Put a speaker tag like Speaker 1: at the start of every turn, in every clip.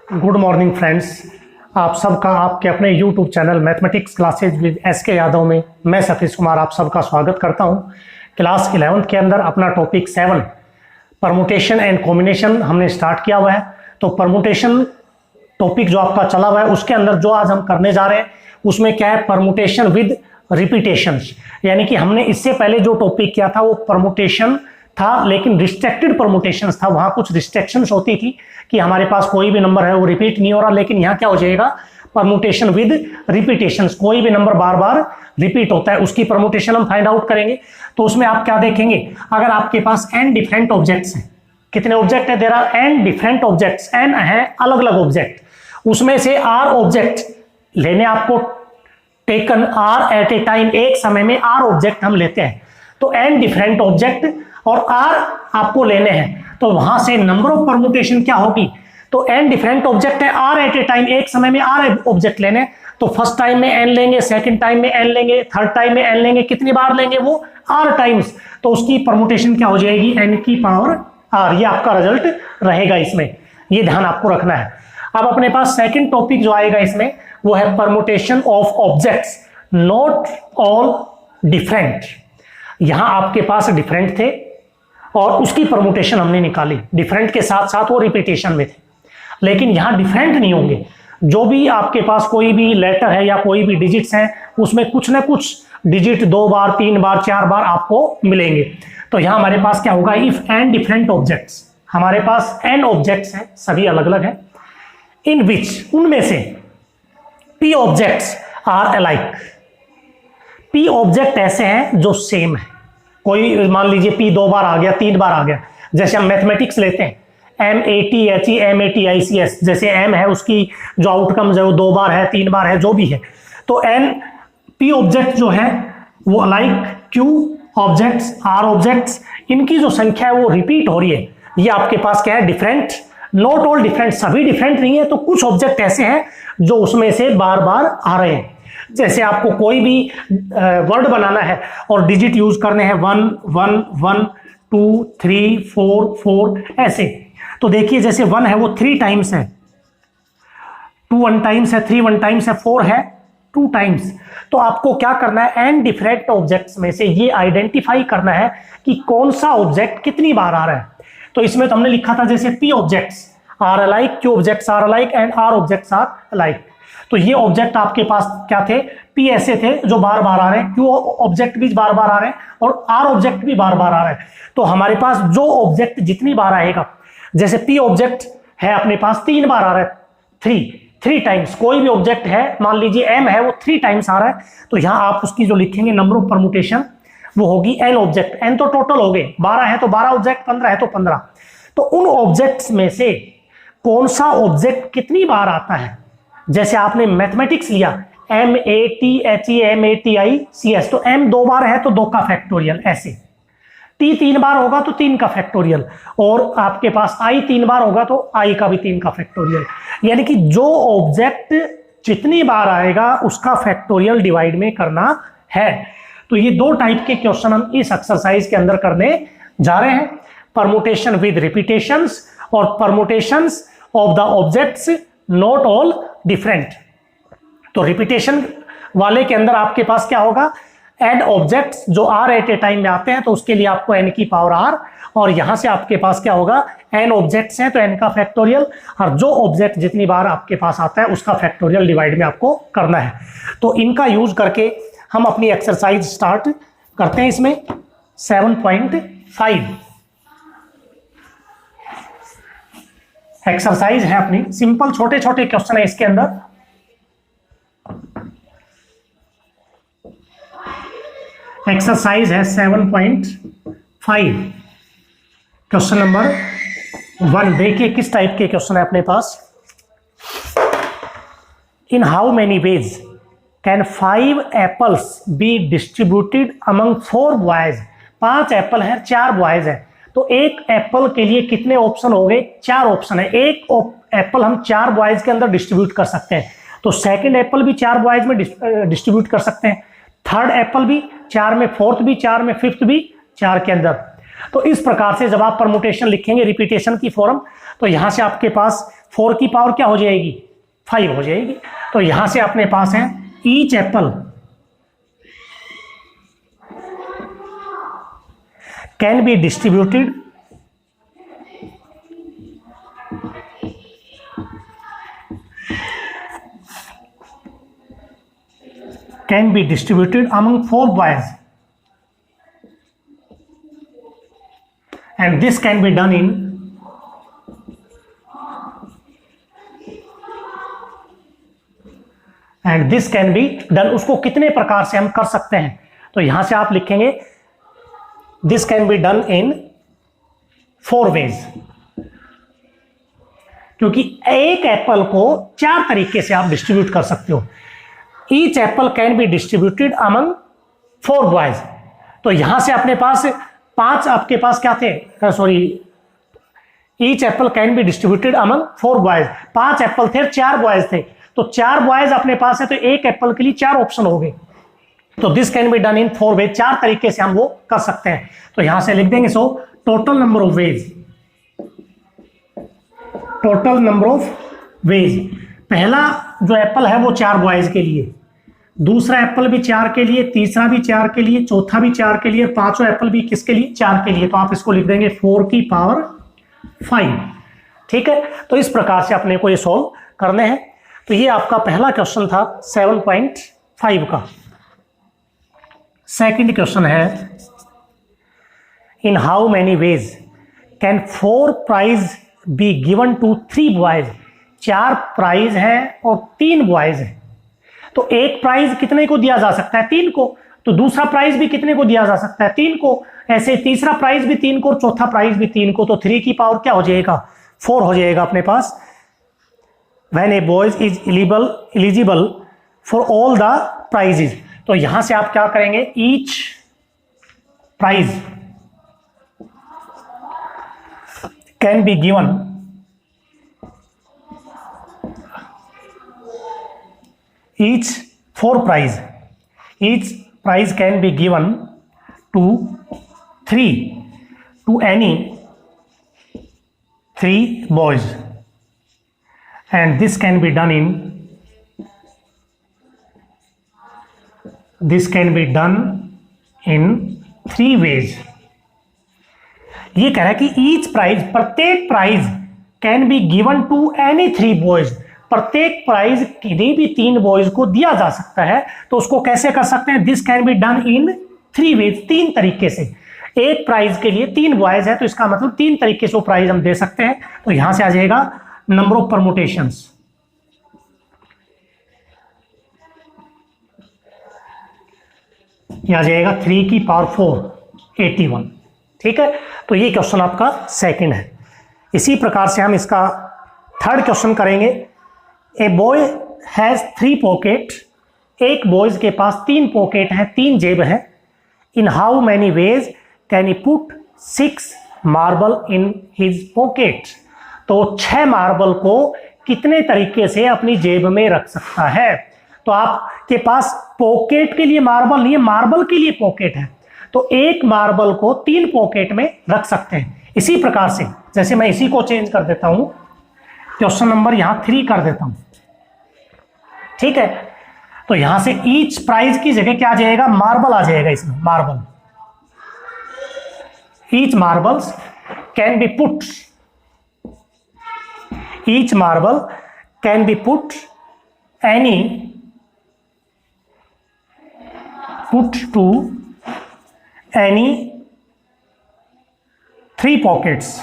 Speaker 1: Good morning friends. आप सबका आपके अपने YouTube channel mathematics classes with SK Yadav में मैं सतीश कुमार आप सबका स्वागत करता हूं। क्लास 11th के अंदर अपना टॉपिक 7 परमुटेशन एंड कॉम्बिनेशन हमने स्टार्ट किया हुआ है। तो परमुटेशन टॉपिक जो आपका चला हुआ है उसके अंदर जो आज हम करने जा रहे हैं उसमें क्या है, परमुटेशन विद रिपीटेशंस। यानी कि हमने इससे पहले जो टॉपिक किया था वो परमुटेशन था, लेकिन रिस्ट्रिक्टेड परमुटेशंस था। वहां कुछ रिस्ट्रिक्शंस होती थी कि हमारे पास कोई भी नंबर है वो रिपीट नहीं हो रहा, लेकिन यहाँ क्या हो जाएगा, परमुटेशन विद रिपीटेशंस। कोई भी नंबर बार बार रिपीट होता है उसकी परमुटेशन हम फाइंड आउट करेंगे। तो उसमें आप क्या देखेंगे, अगर आपके पास n डिफरेंट ऑब्जेक्ट्स हैं, कितने ऑब्जेक्ट है, there are n different objects, n है अलग अलग ऑब्जेक्ट, उसमें से r ऑब्जेक्ट लेने आपको taken r at a time, एक समय में r ऑब्जेक्ट हम लेते हैं। तो n डिफरेंट ऑब्जेक्ट और r आपको लेने हैं, तो वहां से नंबर ऑफ परमुटेशन क्या होगी, तो n डिफरेंट ऑब्जेक्ट है, r एट ए टाइम, एक समय में r ऑब्जेक्ट लेने, तो फर्स्ट टाइम में n लेंगे, सेकंड टाइम में n लेंगे, थर्ड टाइम में n लेंगे, कितनी बार लेंगे वो r टाइम्स, तो उसकी परमुटेशन क्या हो जाएगी, n की पावर r। ये आपका रिजल्ट रहेगा इसमें, ये ध्यान आपको रखना है। अब अपने पास सेकंड टॉपिक जो आएगा इसमें वो है permutation of objects not all different. यहां आपके पास डिफरेंट थे और उसकी परमुटेशन हमने निकाली, डिफरेंट के साथ साथ वो रिपीटेशन में थे, लेकिन यहां डिफरेंट नहीं होंगे। जो भी आपके पास कोई भी लेटर है या कोई भी डिजिट्स हैं उसमें कुछ ना कुछ डिजिट 2 बार 3 बार 4 बार आपको मिलेंगे। तो यहां हमारे पास क्या होगा, इफ n डिफरेंट ऑब्जेक्ट्स, हमारे पास n ऑब्जेक्ट्स हैं, सभी अलग अलग हैं, इन विच, उनमें से p objects are alike, p object ऐसे हैं जो सेम है। कोई मान लीजिए p 2 बार आ गया, 3 बार आ गया, जैसे हम मैथमेटिक्स लेते हैं MATHE MATICS, जैसे m है उसकी जो आउटकम्स है वो 2 बार है, 3 बार है, जो भी है, तो p ऑब्जेक्ट जो है वो alike, q objects, r objects, इनकी जो संख्या है वो रिपीट हो रही है। ये आपके पास क्या है, डिफरेंट, नॉट ऑल डिफरेंट, सभी डिफरेंट नहीं है, तो कुछ ऑब्जेक्ट ऐसे हैं जो उसमें से बार बार आ रहे हैं। जैसे आपको कोई भी वर्ड बनाना है और डिजिट यूज करने हैं 1 1 1 2 3 4 4 ऐसे, तो देखिए जैसे 1 है वो 3 टाइम्स है, 2 1 टाइम्स है, 3 1 टाइम्स है, 4 है 2 टाइम्स। तो आपको क्या करना है, n डिफरेंट ऑब्जेक्ट्स में से ये आइडेंटिफाई करना है कि कौन सा ऑब्जेक्ट कितनी बार आ रहा है। तो इसमें तो हमने लिखा था जैसे p objects are alike, q objects are alike and r objects are alike. तो ये ऑब्जेक्ट आपके पास क्या थे, p ऐसे थे जो बार बार आ रहे हैं, q ऑब्जेक्ट भी बार बार आ रहे हैं और r ऑब्जेक्ट भी बार बार आ रहे हैं। तो हमारे पास जो ऑब्जेक्ट जितनी बार आएगा, जैसे p ऑब्जेक्ट है अपने पास 3 बार आ रहा है, 3 टाइम्स, कोई भी ऑब्जेक्ट है मान लीजिए m है वो 3 टाइम्स आ रहा है, तो यहां आप उसकी जो लिखेंगे नंबर ऑफ परमुटेशन वो होगी n ऑब्जेक्ट, n तो टोटल हो गए, 12 है तो 12 ऑब्जेक्ट, 15 है तो 15। तो उन ऑब्जेक्ट्स में से कौन सा ऑब्जेक्ट कितनी बार आता है, जैसे आपने मैथमेटिक्स लिया MATHE MATICS, तो m 2 बार है तो 2 का फैक्टोरियल, ऐसे t 3 बार होगा तो 3 का फैक्टोरियल, और आपके पास i 3 बार होगा तो i का भी 3 का फैक्टोरियल। यानी कि जो ऑब्जेक्ट जितनी बार आएगा उसका फैक्टोरियल डिवाइड में करना है। तो ये 2 टाइप के क्वेश्चन हम इस एक्सरसाइज के अंदर करने जा रहे हैं, परमुटेशन विद रिपीटेशंस और permutations of the objects not all different. तो रिपीटेशन वाले के अंदर आपके पास क्या होगा, n ऑब्जेक्ट्स जो r एट ए टाइम में आते हैं तो उसके लिए आपको n की पावर r, और यहां से आपके पास क्या होगा, n ऑब्जेक्ट्स हैं तो n का फैक्टोरियल, और जो ऑब्जेक्ट जितनी बार आपके पास आता है उसका फैक्टोरियल डिवाइड में आपको करना है। तो इनका यूज करके हम अपनी एक्सरसाइज स्टार्ट करते हैं। इसमें 7.5 एक्सरसाइज है अपनी, सिंपल छोटे छोटे क्वेश्चन है इसके अंदर। एक्सरसाइज है 7.5, क्वेश्चन नंबर 1। देखिए किस टाइप के क्वेश्चन है अपने पास। In how many ways can 5 apples be distributed among 4 boys. 5 apple है, 4 बॉयज है, तो एक एप्पल के लिए कितने ऑप्शन हो गए, 4 ऑप्शन है। एक एप्पल हम 4 बॉयज के अंदर डिस्ट्रीब्यूट कर सकते हैं, तो सेकंड एप्पल भी 4 बॉयज में डिस्ट्रीब्यूट कर सकते हैं, थर्ड एप्पल भी 4 में, फोर्थ भी 4 में, फिफ्थ भी 4 के अंदर। तो इस प्रकार से जब आप परमुटेशन लिखेंगे रिपीटेशन की फॉर्म, तो यहां से आपके पास 4 की पावर क्या हो जाएगी, 5 हो जाएगी। तो यहां से अपने पास है each Apple can be distributed among 4 boys, and this can be done in उसको कितने प्रकार से हम कर सकते हैं, तो यहां से आप लिखेंगे this can be done in 4 ways, क्योंकि एक एप्पल को 4 तरीके से आप डिस्ट्रीब्यूट कर सकते हो। Each Apple can be distributed among 4 boys, तो यहां से अपने पास 5 आपके पास क्या थे, sorry, each Apple can be distributed among 4 boys, 5 Apple थे, 4 बॉयज थे, तो 4 बॉयज अपने पास है, तो एक एप्पल के लिए 4 ऑप्शन हो गए। तो this can be done in 4 ways, 4 तरीके से हम वो कर सकते हैं। तो यहां से लिख देंगे, so total number of veg, total number of veg, पहला जो एप्पल है वो 4 बॉयज के लिए, दूसरा एप्पल भी 4 के लिए, तीसरा भी 4 के लिए, चौथा भी 4 के लिए, पांचवा एप्पल भी किसके लिए, 4 के लिए। तो आप इसको लिख देंगे 4 की पावर 5। ठीक है, तो इस प्रकार से अपने को ये सॉल्व करने हैं। तो ये आपका पहला क्वेश्चन था 7.5 का। सेकंड क्वेश्चन है, in how many ways can 4 prize be given to 3 boys, 4 prize है और 3 बॉयज है, तो एक प्राइज कितने को दिया जा सकता है, 3 को, तो दूसरा प्राइज भी कितने को दिया जा सकता है, 3 को, ऐसे तीसरा प्राइज भी 3 को और चौथा प्राइज भी 3 को, तो 3 की पावर क्या हो जाएगा, 4 हो जाएगा अपने पास। When a boys is eligible for all the prizes, तो यहां से आप क्या करेंगे, each prize can be given each 4 prize, each prize can be given to 3, to any 3 boys, and this can be done in, this can be done in 3 ways। ये कह रहा है कि each prize, प्रत्येक prize can be given to any 3 boys, प्रत्येक prize किन्हीं भी 3 boys को दिया जा सकता है। तो उसको कैसे कर सकते हैं, this can be done in 3 ways, 3 तरीके से। एक प्राइज के लिए 3 बॉयज है, तो इसका मतलब 3 तरीके से वो प्राइज हम दे सकते हैं। तो यहां से आ जाएगा नंबर ऑफ परमुटेशंस, यह आ जाएगा 3 की पावर 4, 81। ठीक है, तो ये क्वेश्चन आपका सेकंड है। इसी प्रकार से हम इसका थर्ड क्वेश्चन करेंगे। ए बॉय हैज 3 पॉकेट, एक बॉयज के पास 3 पॉकेट है, 3 जेब है। In how many veg can he put 6 marble in his pocket, तो 6 मार्बल को कितने तरीके से अपनी जेब में रख सकता है। तो आपके पास पॉकेट के लिए मार्बल नहीं है, मार्बल के लिए पॉकेट है, तो एक मार्बल को 3 पॉकेट में रख सकते हैं। इसी प्रकार से, जैसे मैं इसी को चेंज कर देता हूं, क्वेश्चन नंबर यहां 3 कर देता हूं। ठीक है, तो यहां से ईच प्राइज की जगह क्या आ जाएगा, मार्बल आ जाएगा इसमें, marble. Each marbles can be put, each marble can be put any, put to any 3 pockets.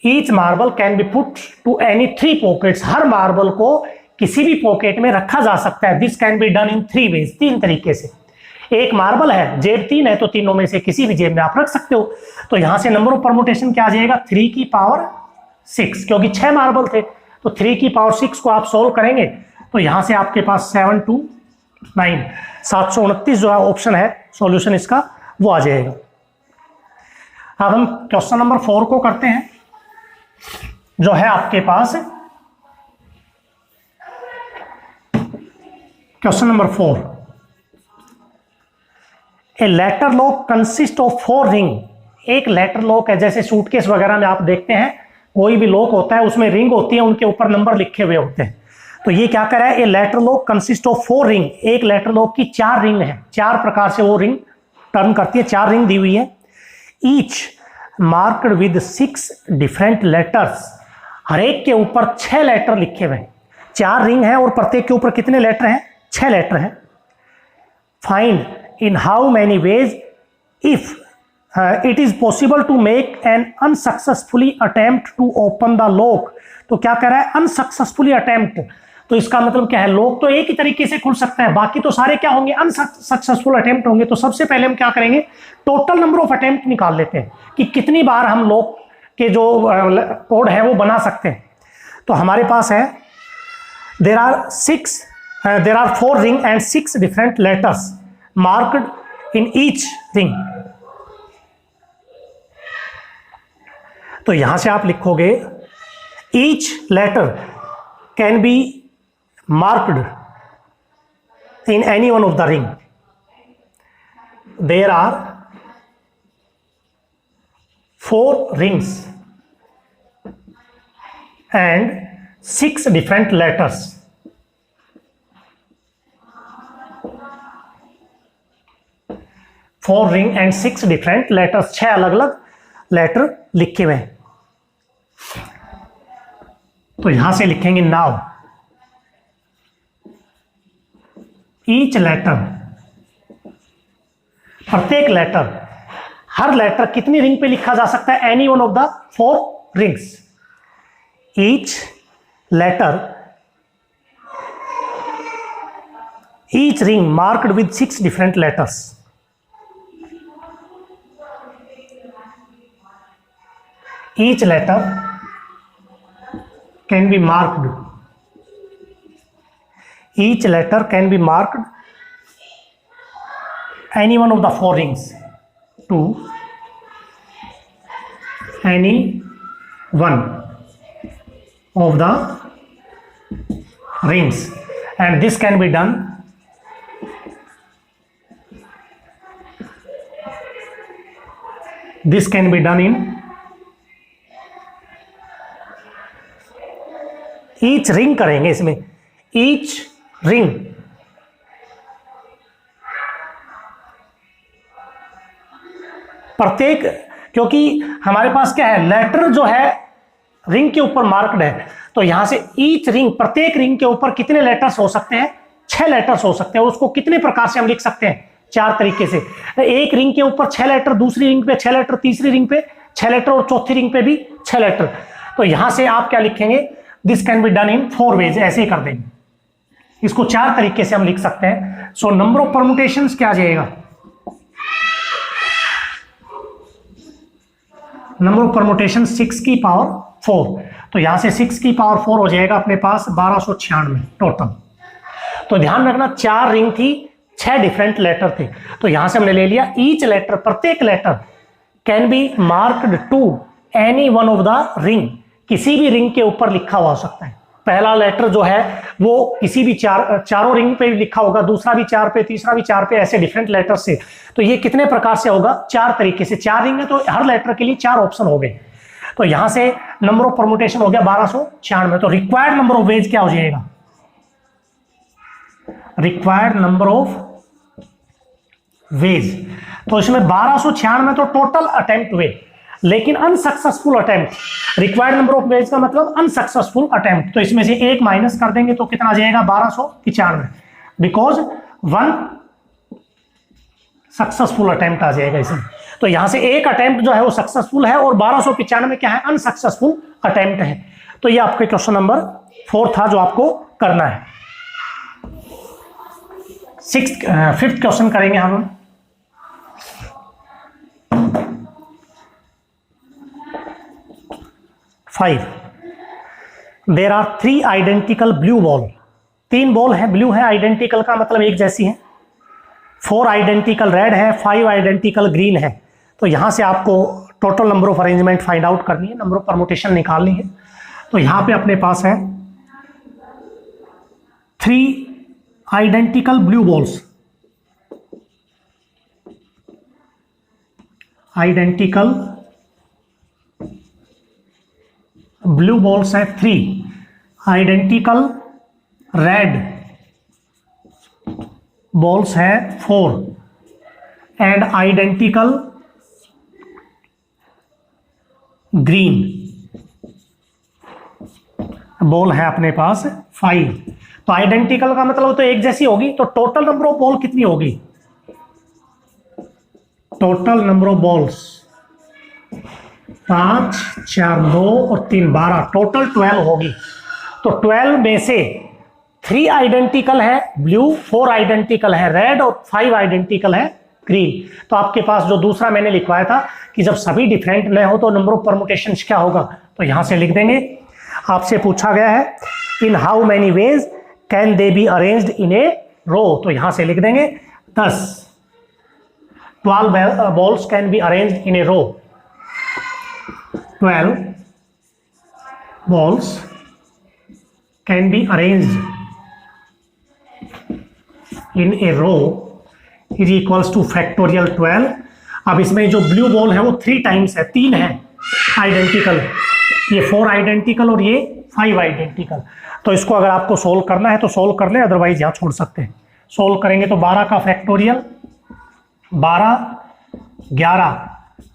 Speaker 1: Each marble can be put to any 3 pockets, हर मार्बल को किसी भी पॉकेट में रखा जा सकता है। This can be done in 3 ways, 3 तरीके से। एक मार्बल है, जेब 3 है, तो तीनों में से किसी भी जेब में आप रख सकते हो। तो यहां से नंबर ऑफ परमुटेशन क्या आ जाएगा, 3 की पावर 6, क्योंकि 6 मार्बल थे, तो 3 की पावर 6 को आप सोल्व करेंगे, तो यहां से आपके पास 7 2 9, 729 जो है ऑप्शन है सॉल्यूशन इसका, वो आ जाएगा। अब हम क्वेश्चन नंबर 4 को करते हैं, जो है आपके पास question number 4। A letter lock consist of 4 ring एक लेटर लॉक है, जैसे सूटकेस वगैरह में आप देखते हैं कोई भी लॉक होता है उसमें रिंग होती है, उनके ऊपर नंबर लिखे हुए होते हैं। तो ये क्या कर रहा है, a letter lock consist of 4 ring, एक लेटर लॉक की 4 रिंग है, 4 प्रकार से वो रिंग टर्न करती है, 4 रिंग दी हुई है। Each marked with 6 different letters, हर एक के ऊपर 6 लेटर लिखे हुए हैं। 4 रिंग है और प्रत्येक के ऊपर कितने लेटर हैं, 6 लेटर हैं। Find in how many ways if it is possible to make an unsuccessfully attempt to open the lock. तो क्या कह रहा है, अनसक्सेसफुली अटेम्प्ट, तो इसका मतलब क्या है, लॉक तो एक ही तरीके से खुल सकता है, बाकी तो सारे क्या होंगे, अनसक्सेसफुल अटेम्प्ट होंगे। तो सबसे पहले हम क्या करेंगे, टोटल नंबर ऑफ अटेम्प्ट निकाल लेते हैं कि कितनी बार हम लॉक के जो कोड है वो बना सकते हैं। तो हमारे पास है there are 4 ring and 6 different letters marked in each ring. तो यहां से आप लिखोगे each letter can be marked in any one of the ring. There are 4 rings and 6 different letters. 4 ring and 6 different letters, 6 अलग अलग letter लिखे हुए हैं। तो यहां से लिखेंगे नाउ ईच लेटर, प्रत्येक लेटर, हर लेटर कितनी रिंग पे लिखा जा सकता है, any one of the 4 rings. Each letter, each ring marked with 6 different letters. Each letter can be marked. Each letter can be marked any one of the 4 rings to any one of the rings, and this can be done in each ring करेंगे इसमें, each ring, प्रत्येक, क्योंकि हमारे पास क्या है, letter जो है ring के ऊपर मार्क्ड है, तो यहां से ईच रिंग, प्रत्येक रिंग के ऊपर कितने लेटर्स हो सकते हैं, 6 लेटर्स हो सकते हैं। उसको कितने प्रकार से हम लिख सकते हैं, 4 तरीके से। एक रिंग के ऊपर 6 लेटर, दूसरी रिंग पे 6 लेटर, तीसरी रिंग पे 6 लेटर और चौथी रिंग पे भी 6 लेटर। तो यहां से आप क्या लिखेंगे, this can be done in 4 ways, ऐसे ही कर देंगे। इसको 4 तरीके से हम लिख सकते हैं। सो नंबर ऑफ परमुटेशंस क्या आ जाएगा, नंबर ऑफ परमुटेशन 6 की पावर 4। तो यहां से 6 की पावर 4 हो जाएगा अपने पास 1296 टोटल। तो ध्यान रखना 4 रिंग थी, 6 डिफरेंट लेटर थे। तो यहां से हमने ले लिया ईच लेटर, प्रत्येक letter can be marked to any one of the ring, किसी भी रिंग के ऊपर लिखा हुआ हो सकता है। पहला लेटर जो है वो किसी भी चारों रिंग पे लिखा होगा, दूसरा भी 4 पे, तीसरा भी 4 पे, ऐसे डिफरेंट लेटर से। तो ये कितने प्रकार से होगा, 4 तरीके से। 4 रिंग है तो हर लेटर के लिए 4 ऑप्शन हो गए। तो यहां से नंबर ऑफ परमुटेशन हो गया 1296। तो रिक्वायर्ड नंबर ऑफ वेज क्या हो जाएगा, रिक्वायर्ड नंबर ऑफ वेज, तो इसमें 1296 तो टोटल अटेम्प्ट हुए, लेकिन unsuccessful attempt, required number of veg का मतलब अनसक्सेसफुल अटेम्प्ट। तो इसमें से 1 माइनस कर देंगे तो कितना आ जाएगा, 1295, बिकॉज 1 सक्सेसफुल अटेम्प्ट आ जाएगा इसमें। तो यहां से एक अटेम्प्ट जो है वो सक्सेसफुल है और 1295 क्या है, अनसक्सेसफुल अटेम्प्ट है। तो ये आपके क्वेश्चन नंबर 4 था जो आपको करना है। 5th क्वेश्चन करेंगे हम। There are 3 identical blue ball, 3 ball है, ब्लू है, आइडेंटिकल का मतलब एक जैसी है। 4 आइडेंटिकल रेड है, 5 आइडेंटिकल ग्रीन है। तो यहां से आपको total number of arrangement find out करनी है, नंबर ऑफ परमुटेशन निकालनी है। तो यहां पे अपने पास है 3 identical blue balls, identical blue balls है 3, आइडेंटिकल रेड बॉल्स है 4 एंड आइडेंटिकल ग्रीन बॉल है अपने पास 5। तो आइडेंटिकल का मतलब तो एक जैसी होगी, तो टोटल नंबर ऑफ बॉल कितनी होगी? टोटल नंबर ऑफ बॉल्स 5, 4, 2 और 3 12, टोटल 12 होगी। तो 12 में से 3 आइडेंटिकल है ब्लू, 4 आइडेंटिकल है रेड और 5 आइडेंटिकल है ग्रीन। तो आपके पास जो दूसरा मैंने लिखवाया था कि जब सभी डिफरेंट न हो तो नंबर ऑफ परमुटेशंस क्या होगा, तो यहां से लिख देंगे। आपसे पूछा गया है in how many ways can they be arranged in a row, तो यहां से लिख देंगे 12 balls can be arranged in a row. 12 balls can be arranged in a row is equals to factorial 12। अब इसमें जो ब्लू बॉल है वो 3 टाइम्स है, 3 है आइडेंटिकल, ये 4 आइडेंटिकल और ये 5 आइडेंटिकल। तो इसको अगर आपको सोल्व करना है तो सोल्व कर ले, अदरवाइज यहाँ छोड़ सकते हैं। सोल्व करेंगे तो 12 का फैक्टोरियल 12, 11,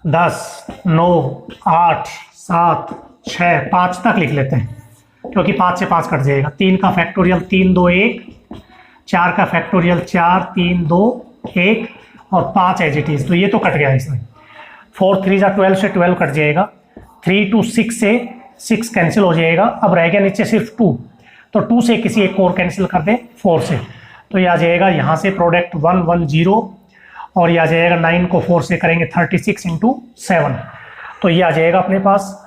Speaker 1: 10, 9, 8, 7, 6, 5 तक लिख लेते हैं क्योंकि 5 से 5 कट जाएगा। 3 का फैक्टोरियल 3, 2, 1, 4 का फैक्टोरियल 4, 3, 2, 1 और 5 एज इट इज, तो ये तो कट गया इसमें। 4, 3 जा 12 से 12 कट जाएगा, 3 to 6 से 6 कैंसिल हो जाएगा। अब रह गया नीचे सिर्फ 2, तो 2 से किसी एक और कैंसिल कर दें 4 से, तो ये आ जाएगा यहाँ से प्रोडक्ट 1, 1, 0 और ये आ जाएगा 9 को 4 से करेंगे 36 × 7, तो ये आ जाएगा अपने पास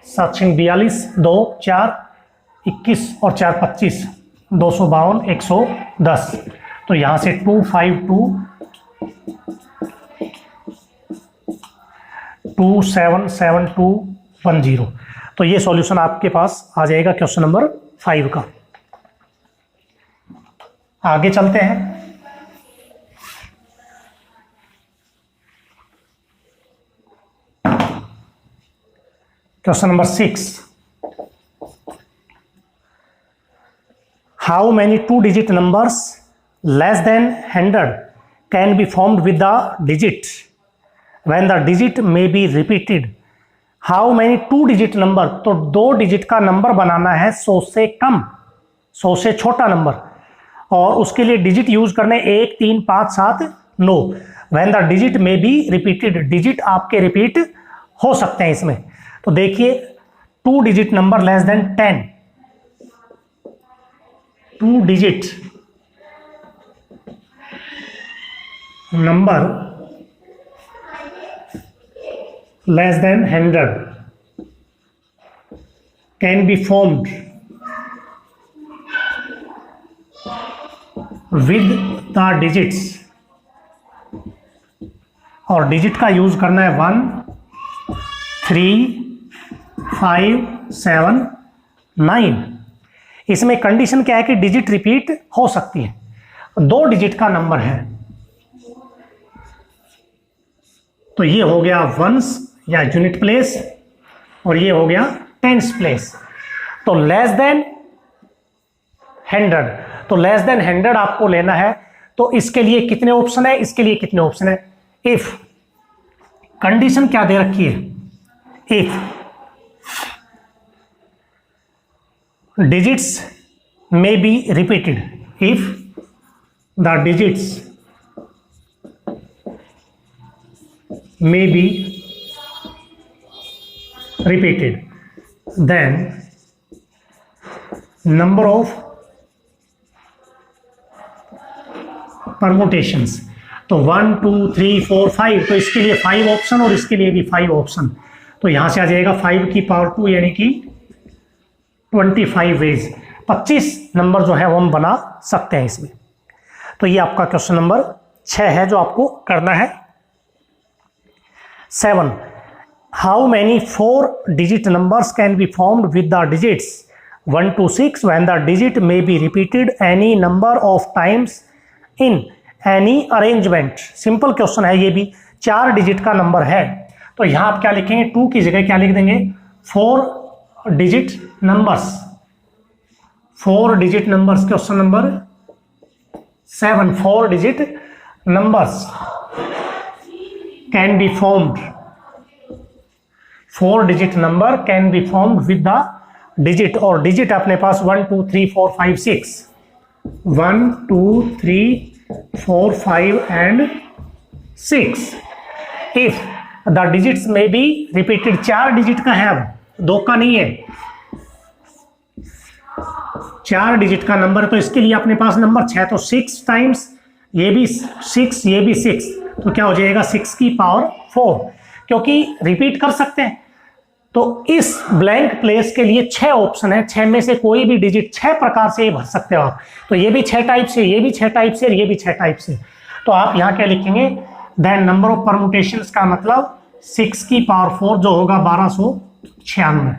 Speaker 1: 7 × 42, 2, 4, 21 और 4, 25, 252, 110। तो यहाँ से 252277210। तो ये सॉल्यूशन आपके पास आ जाएगा क्वेश्चन नंबर 5 का। आगे चलते हैं। Question number 6, how many 2-digit numbers less than 100 can be formed with the digit when the digit may be repeated? How many 2-digit number, तो 2 डिजिट का नंबर बनाना है 100 से कम, 100 से छोटा नंबर, और उसके लिए डिजिट यूज करने 1, 3, 5, 7, 9। व्हेन द डिजिट में बी रिपीटेड, डिजिट आपके रिपीट हो सकते हैं इसमें। तो देखिए 2-digit number less than 10, 2-digit number less than 100 can be formed with the digits, और डिजिट का यूज करना है 1, 3, 5, 7, 9। इसमें कंडीशन क्या है कि डिजिट रिपीट हो सकती है, 2 डिजिट का नंबर है, तो ये हो गया वंस या यूनिट प्लेस और ये हो गया टेंस प्लेस। तो लेस देन 100, तो लेस देन 100 आपको लेना है, तो इसके लिए कितने ऑप्शन है, इसके लिए कितने ऑप्शन है? इफ कंडीशन क्या दे रखी है, if digits may be repeated, if the digits may be repeated, then number of permutations, तो 1, 2, 3, 4, 5, तो इसके लिए 5 ऑप्शन और इसके लिए भी 5 ऑप्शन, तो यहां से आ जाएगा 5 की पावर 2 यानी कि 25 वेज, 25 नंबर जो है वो हम बना सकते हैं इसमें। तो ये आपका क्वेश्चन नंबर 6 है जो आपको करना है। 7, how many 4-digit numbers can be formed with the digits 1 to 6 when the digit may be repeated any number of times in any arrangement. Simple question है ये भी 4 डिजिट का नंबर है, तो यहाँ आप क्या लिखेंगे, 2 की जगह क्या लिख देंगे, 4 digit numbers. 4 digit numbers, question number 7, 4 digit numbers can be formed, 4 digit number can be formed with the digit, और डिजिट अपने पास 1 2 3 4 5 6, 1 2 3 4 5 and 6। If the digits may be repeated, 4 digit का है, अब 2 का नहीं है, 4 डिजिट का नंबर, तो इसके लिए अपने पास नंबर 6, तो 6 टाइम्स ये भी 6, ये भी 6, तो क्या हो जाएगा 6 की पावर 4, क्योंकि रिपीट कर सकते हैं। तो इस ब्लैंक प्लेस के लिए 6 ऑप्शन है, 6 में से कोई भी डिजिट 6 प्रकार से भर सकते हो आप, तो ये भी 6 टाइप से, ये भी 6 टाइप से, और ये भी 6 टाइप से। तो आप यहाँ क्या लिखेंगे, देन नंबर ऑफ परमुटेशंस का मतलब 6 की पावर 4 जो होगा 1296।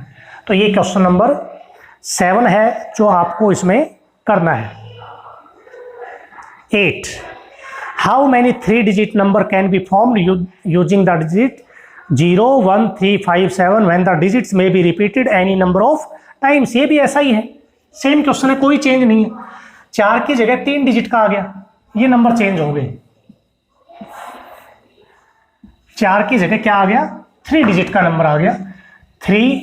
Speaker 1: तो ये क्वेश्चन नंबर 7 है जो आपको इसमें करना है। 8, how many 3 digit number can be formed using the digit 0 1 3 5 7 when the digits may be repeated any number of times. ये भी ऐसा ही है, सेम क्वेश्चन है, कोई चेंज नहीं है। 4 की जगह 3 डिजिट का आ गया, ये नंबर चेंज हो गए। 4 की जगह क्या आ गया, 3 डिजिट का नंबर आ गया। 3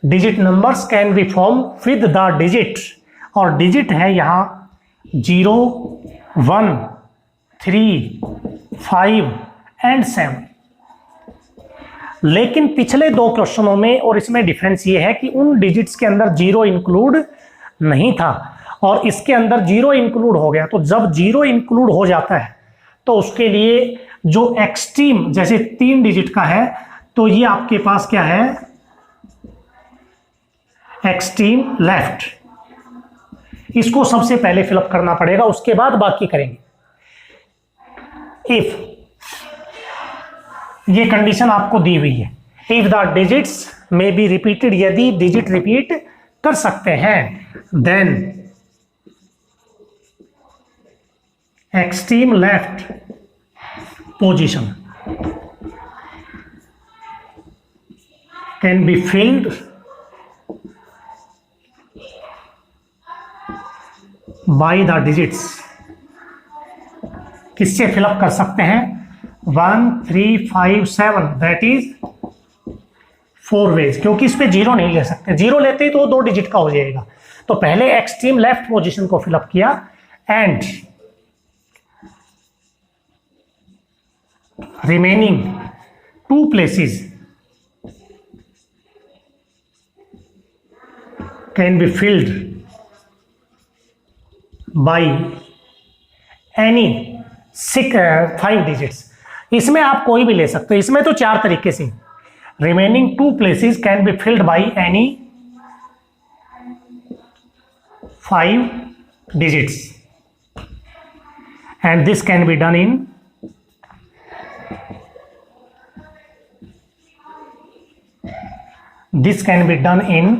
Speaker 1: digit numbers can be form with the digit, और डिजिट है यहाँ 0 1 3 5 एंड 7। लेकिन पिछले 2 क्वेश्चनों में और इसमें डिफरेंस ये है कि उन डिजिट्स के अंदर 0 इंक्लूड नहीं था, और इसके अंदर 0 इंक्लूड हो गया। तो जब 0 इंक्लूड हो जाता है तो उसके लिए जो एक्सट्रीम, जैसे 3 डिजिट का है, तो ये आपके पास क्या है, एक्सट्रीम लेफ्ट, इसको सबसे पहले फिलअप करना पड़ेगा, उसके बाद बाकी करेंगे। इफ, ये कंडीशन आपको दी हुई है, if the digits may be repeated, यदि डिजिट रिपीट कर सकते हैं, then extreme left position can be filled by the digits. किससे फिलअप कर सकते हैं, 1 3 5 7, दैट इज 4 वेज, क्योंकि इस पे 0 नहीं ले सकते, 0 लेते ही तो 2 डिजिट का हो जाएगा। तो पहले एक्सट्रीम लेफ्ट पोजीशन को फिलअप किया, and remaining 2 places can be filled by any 5 digits. इसमें आप कोई भी ले सकते हो, इसमें तो 4 तरीके से। Remaining 2 places can be filled by any 5 digits, and this can be done in this can be done इन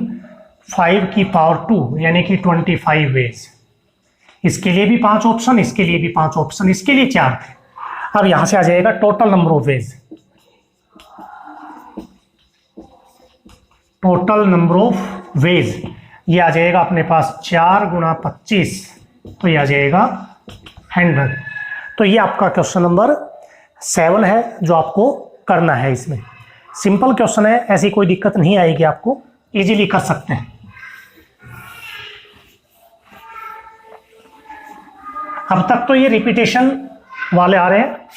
Speaker 1: 5 की पावर 2, यानी कि 25 वेज। इसके लिए भी 5 ऑप्शन, इसके लिए भी 5 ऑप्शन, इसके लिए 4 थे। अब यहां से आ जाएगा total number of veg, total number of veg, ये आ जाएगा अपने पास 4 गुणा 25, तो ये आ जाएगा 100। तो ये आपका क्वेश्चन नंबर 7 है जो आपको करना है। इसमें सिंपल क्वेश्चन है, ऐसी कोई दिक्कत नहीं आएगी, आपको इजीली कर सकते हैं। अब तक तो ये रिपीटेशन वाले आ रहे हैं,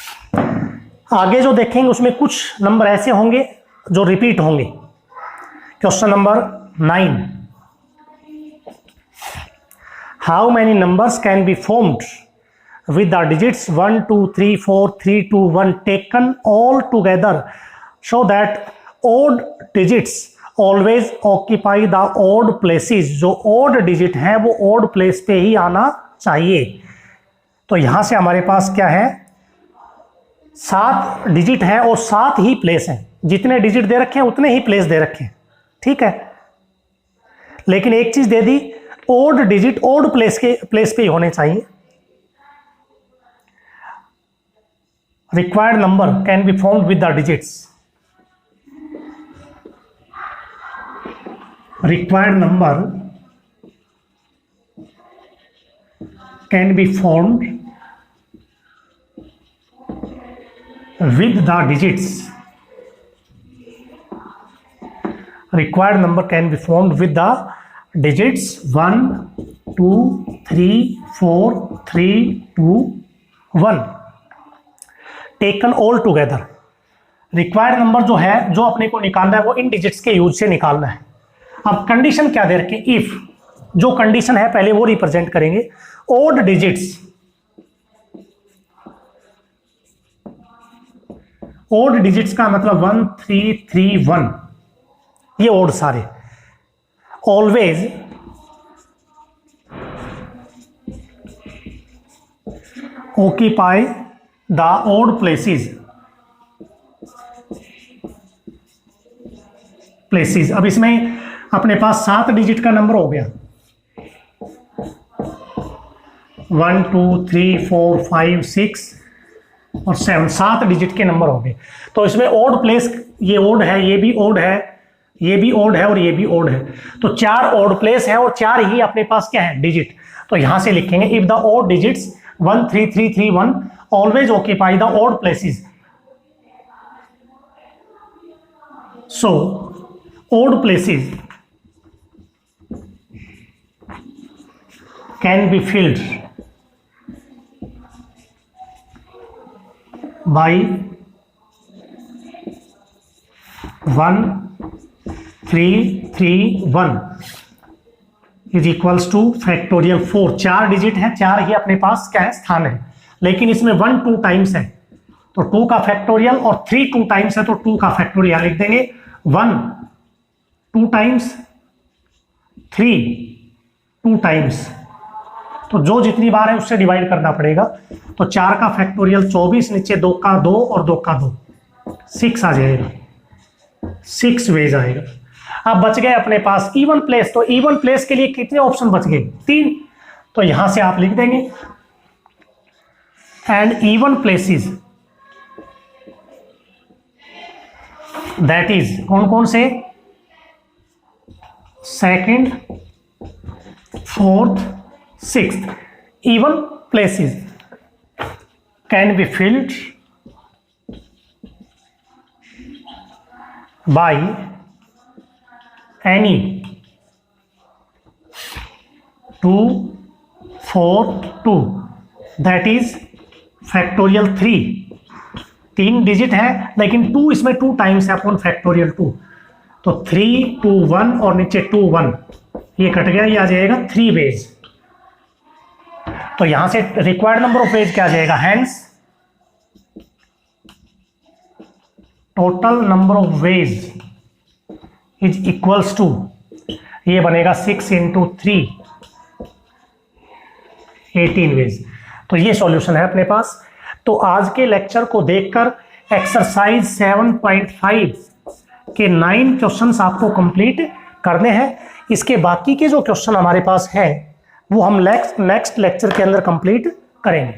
Speaker 1: आगे जो देखेंगे उसमें कुछ नंबर ऐसे होंगे जो रिपीट होंगे। Question number 9, how many numbers can be formed with the digits 1 2 3 4 3 2 1 taken all together so that odd digits always occupy the odd places। जो odd digit है वो odd place पे ही आना चाहिए। तो यहां से हमारे पास क्या है, 7 डिजिट है और 7 ही प्लेस हैं, जितने डिजिट दे रखे हैं उतने ही प्लेस दे रखे हैं, ठीक है। लेकिन एक चीज दे दी, ओड डिजिट ओड प्लेस पे ही होने चाहिए। required number can be formed with the digits. Required number can be formed with the digits. Required number can be formed with the digits 1 2 3 4 3 2 1 taken all together. Required number जो है, जो अपने को निकालना है, वो इन डिजिट्स के यूज से निकालना है। अब कंडीशन क्या दे रखे, इफ, जो कंडीशन है पहले वो रिप्रेजेंट करेंगे। ओड डिजिट्स, ओड डिजिट्स का मतलब 1 3 3 1, ये ओड सारे। Always occupy the odd places. अब इसमें अपने पास 7 डिजिट का नंबर हो गया, 1 2 3 4 5 6 और 7, 7 डिजिट के नंबर हो गए। तो इसमें ओड प्लेस, ये ओड है, ये भी ओड है, ये भी ओड है और ये भी ओड है। तो 4 ओड प्लेस है और 4 ही अपने पास क्या है, डिजिट। तो यहां से लिखेंगे if the odd digits 1 3 3 3 1 always occupy the odd places. So odd places can be filled by 1 3 3 1 is equals to factorial 4। 4 digit है, 4 ही अपने पास क्या है, स्थान है, लेकिन इसमें 1 2 टाइम्स है तो 2 का फैक्टोरियल, और 3 2 टाइम्स है तो 2 का फैक्टोरियल। लिख देंगे 1 2 टाइम्स, 3 2 टाइम्स, तो जो जितनी बार है उससे डिवाइड करना पड़ेगा। तो 4 का फैक्टोरियल 24, नीचे 2 का 2 और 2 का 2, 6 आ जाएगा, 6 वेज आएगा। अब बच गए अपने पास इवन प्लेस। तो इवन प्लेस के लिए कितने ऑप्शन बच गए, 3। तो यहां से आप लिख देंगे and even places, that is कौन कौन से, second, fourth, 6th even places can be filled by any 2 4 2, that is factorial 3। 3 digit है लेकिन 2 इसमें 2 टाइम्स है अपॉन फैक्टोरियल 2, तो 3 2 1 और नीचे 2 1, ये कट गया, ये आ जाएगा 3 वेज। तो यहां से रिक्वायर्ड नंबर ऑफ वेज क्या आ जाएगा, hence total number of ways is equals to, ये बनेगा 6 × 3 18 वेज। तो ये सॉल्यूशन है अपने पास। तो आज के लेक्चर को देखकर एक्सरसाइज 7.5 के 9 क्वेश्चंस आपको कंप्लीट करने हैं। इसके बाकी के जो क्वेश्चन हमारे पास है वो हम नेक्स्ट लेक्चर के अंदर कंप्लीट करेंगे।